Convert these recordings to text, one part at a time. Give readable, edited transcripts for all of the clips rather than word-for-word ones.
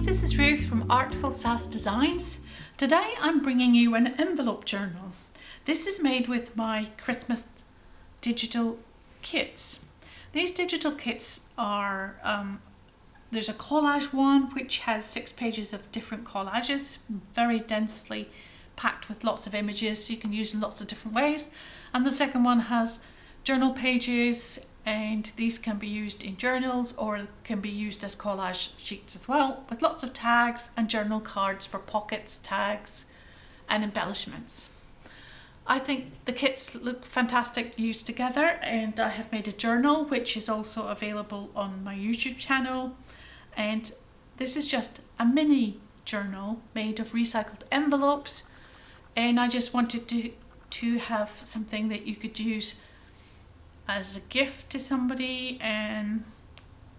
this is Ruth from Artful Sass Designs. Today I'm bringing you an envelope journal. This is made with my Christmas digital kits. These digital kits are, there's a collage one which has 6 pages of different collages, very densely packed with lots of images you can use in lots of different ways. And the second one has journal pages, and these can be used in journals or can be used as collage sheets as well, with lots of tags and journal cards for pockets, tags and embellishments. I think the kits look fantastic used together, and I have made a journal which is also available on my YouTube channel. And this is just a mini journal made of recycled envelopes, and I just wanted to have something that you could use as a gift to somebody and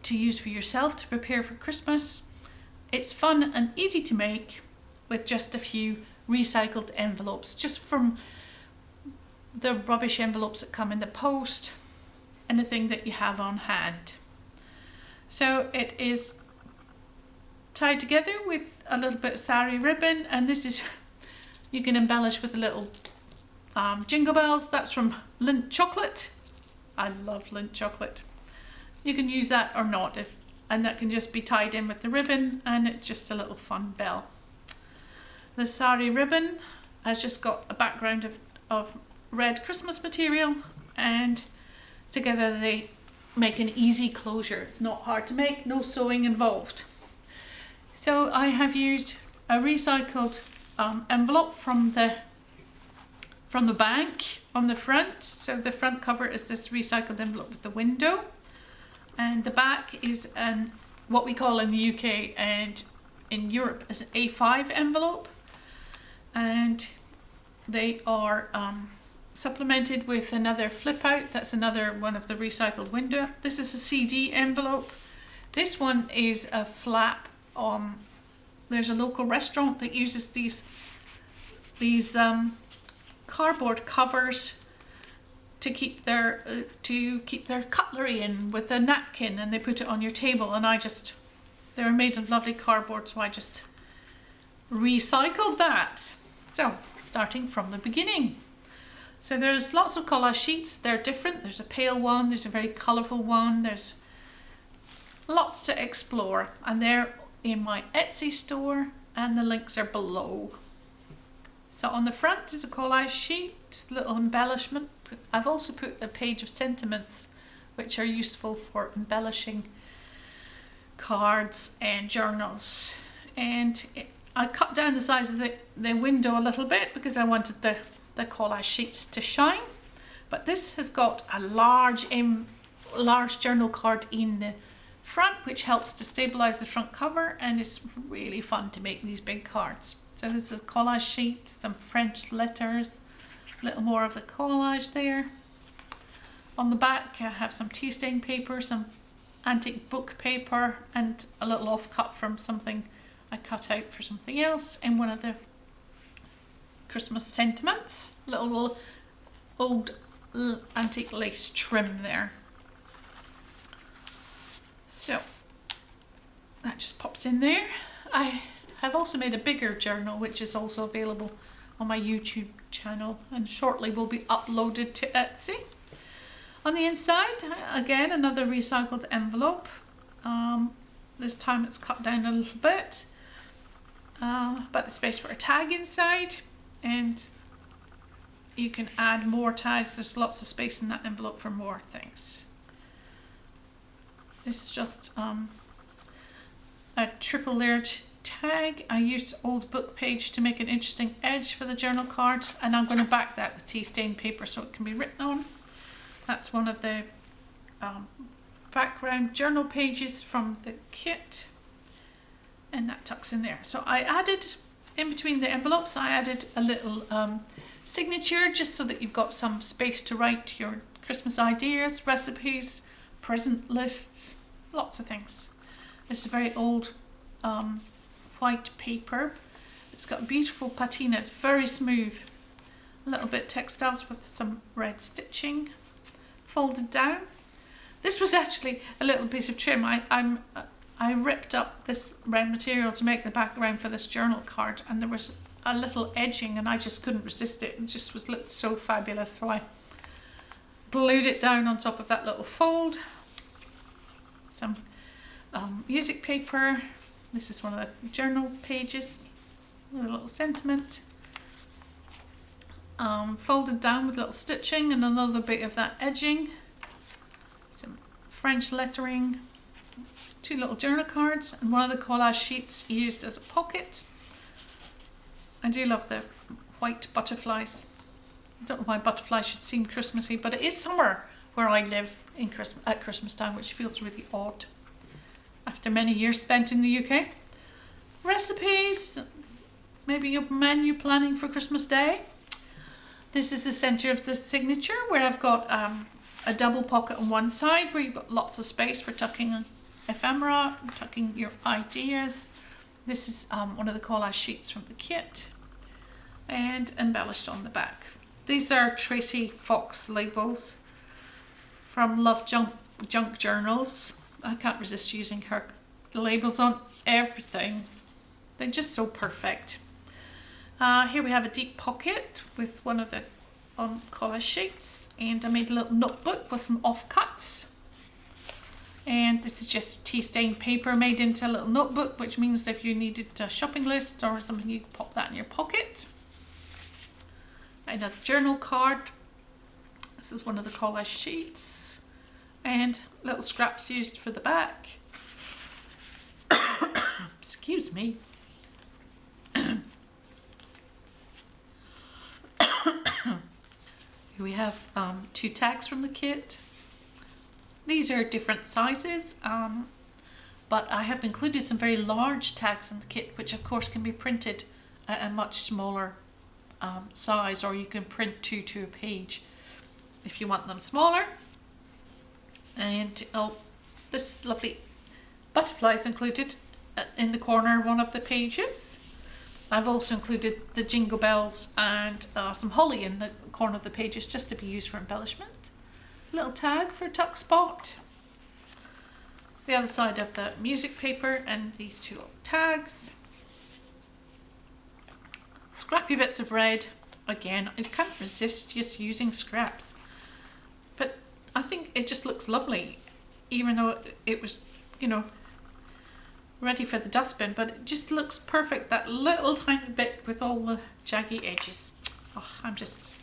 to use for yourself to prepare for Christmas. It's fun and easy to make with just a few recycled envelopes, just from the rubbish envelopes that come in the post, anything that you have on hand. So it is tied together with a little bit of sari ribbon, and this is, you can embellish with a little jingle bells. That's from Lindt chocolate. I love Lindt chocolate. You can use that or not, and that can just be tied in with the ribbon, and it's just a little fun bell. The sari ribbon has just got a background of red Christmas material, and together they make an easy closure. It's not hard to make, no sewing involved. So I have used a recycled envelope from the bank on the front. So the front cover is this recycled envelope with the window, and the back is what we call in the UK and in Europe is an A5 envelope, and they are supplemented with another flip out. That's another one of the recycled window. This is a CD envelope. This one is a flap. There's a local restaurant that uses these cardboard covers to keep their cutlery in with a napkin, and they put it on your table, and they're made of lovely cardboard, so I just recycled that. So starting from the beginning, so there's lots of collage sheets. They're different. There's a pale one, there's a very colourful one, there's lots to explore, and they're in my Etsy store, and the links are below. So on the front is a collage sheet, little embellishment. I've also put a page of sentiments which are useful for embellishing cards and journals. And I cut down the size of the window a little bit because I wanted the collage sheets to shine. But this has got a large journal card in the front, which helps to stabilize the front cover, and it's really fun to make these big cards. So this is a collage sheet, some French letters, a little more of the collage there. On the back I have some tea stain paper, some antique book paper, and a little offcut from something I cut out for something else, and one of the Christmas sentiments, little old antique lace trim there. So that just pops in there. I've also made a bigger journal which is also available on my YouTube channel, and shortly will be uploaded to Etsy. On the inside, again, another recycled envelope. This time it's cut down a little bit, but the space for a tag inside, and you can add more tags. There's lots of space in that envelope for more things. This is just a triple layered tag. I used old book page to make an interesting edge for the journal card, and I'm going to back that with tea stained paper so it can be written on. That's one of the background journal pages from the kit, and that tucks in there. So I added, in between the envelopes, I added a little signature, just so that you've got some space to write your Christmas ideas, recipes, present lists, lots of things. It's a very old white paper. It's got beautiful patina, it's very smooth. A little bit textiles with some red stitching, folded down. This was actually a little piece of trim. I I ripped up this red material to make the background for this journal card, and there was a little edging and I just couldn't resist it. It just looked so fabulous, so I glued it down on top of that little fold. Some music paper. This is one of the journal pages with a little sentiment. Folded down with little stitching and another bit of that edging. Some French lettering. 2 little journal cards and one of the collage sheets used as a pocket. I do love the white butterflies. I don't know why butterflies should seem Christmassy, but it is summer where I live in at Christmas time, which feels really odd after many years spent in the UK. Recipes, maybe your menu planning for Christmas Day. This is the centre of the signature where I've got a double pocket on one side where you've got lots of space for tucking ephemera, tucking your ideas. This is one of the collage sheets from the kit and embellished on the back. These are Tracy Fox labels from Love Junk Journals. I can't resist using her labels on everything. They're just so perfect. Here we have a deep pocket with one of the collage sheets, and I made a little notebook with some offcuts. And this is just tea stained paper made into a little notebook, which means if you needed a shopping list or something, you could pop that in your pocket. Another journal card. This is one of the collage sheets, and little scraps used for the back. Excuse me. Here we have 2 tags from the kit. These are different sizes, but I have included some very large tags in the kit, which of course can be printed at a much smaller size, or you can print 2 to a page if you want them smaller. And this lovely butterfly is included in the corner of one of the pages. I've also included the jingle bells and some holly in the corner of the pages just to be used for embellishment. Little tag for a tuck spot. The other side of the music paper and these 2 little tags. Scrappy bits of red. Again, I can't resist just using scraps. But I think it just looks lovely, even though it was, you know, ready for the dustbin, but it just looks perfect. That little tiny bit with all the jaggy edges. Oh, I'm just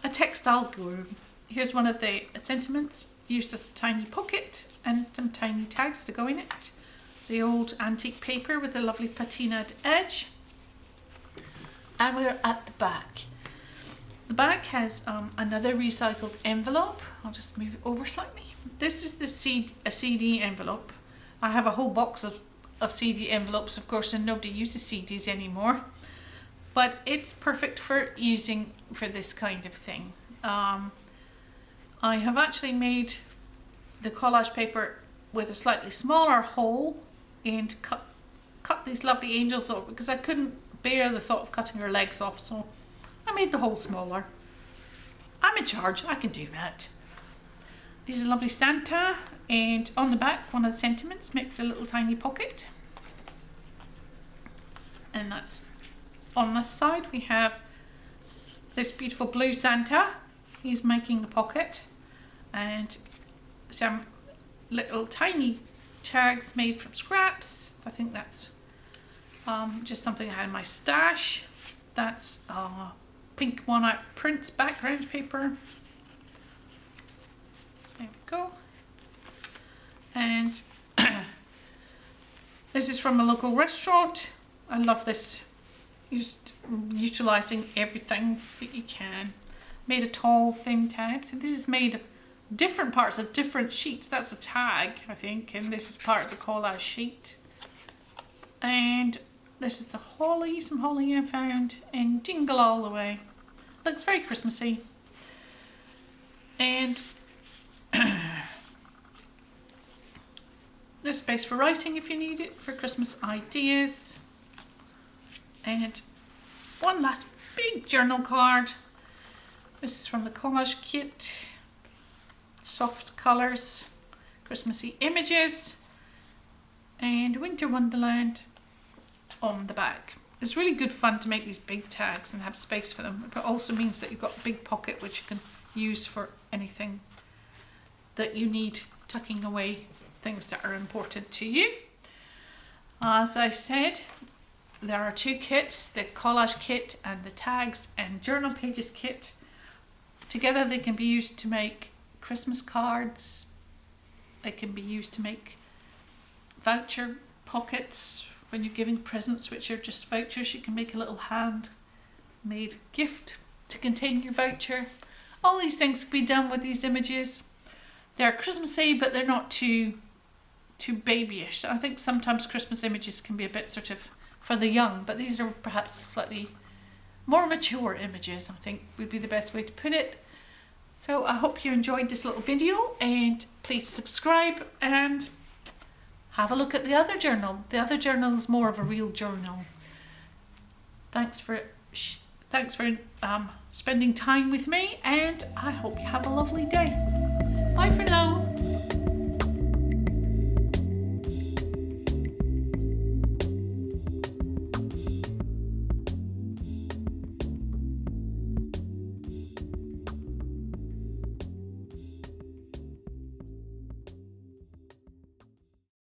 a textile guru. Here's one of the sentiments used as a tiny pocket and some tiny tags to go in it. The old antique paper with the lovely patinaed edge. And we're at the back. The back has another recycled envelope. I'll just move it over slightly. This is a CD envelope. I have a whole box of CD envelopes, of course, and nobody uses CDs anymore. But it's perfect for using for this kind of thing. I have actually made the collage paper with a slightly smaller hole and cut these lovely angels off because I couldn't bear the thought of cutting her legs off, so I made the hole smaller. I'm in charge, I can do that. This is a lovely Santa, and on the back one of the sentiments makes a little tiny pocket. And that's on this side we have this beautiful blue Santa. He's making the pocket, and some little tiny tags made from scraps. I think that's just something I had in my stash. That's pink walnut prints background paper. There we go. And this is from a local restaurant. I love this. Just utilising everything that you can. Made a tall, thin tag. So this is made of different parts of different sheets. That's a tag, I think, and this is part of the collage sheet. And this is the holly, some holly I found, and jingle all the way. Looks very Christmassy. And there's space for writing if you need it, for Christmas ideas. And one last big journal card. This is from the collage kit. Soft colours, Christmassy images. and Winter Wonderland on the back. It's really good fun to make these big tags and have space for them. It also means that you've got a big pocket which you can use for anything that you need, tucking away things that are important to you. As I said, there are two kits, the collage kit and the tags and journal pages kit. Together they can be used to make Christmas cards, they can be used to make voucher pockets when you're giving presents which are just vouchers. You can make a little handmade gift to contain your voucher. All these things can be done with these images. They're Christmassy, but they're not too babyish. I think sometimes Christmas images can be a bit sort of for the young, but these are perhaps slightly more mature images, I think would be the best way to put it. So I hope you enjoyed this little video, and please subscribe and have a look at the other journal. The other journal is more of a real journal. Thanks for spending time with me, and I hope you have a lovely day. Bye for now.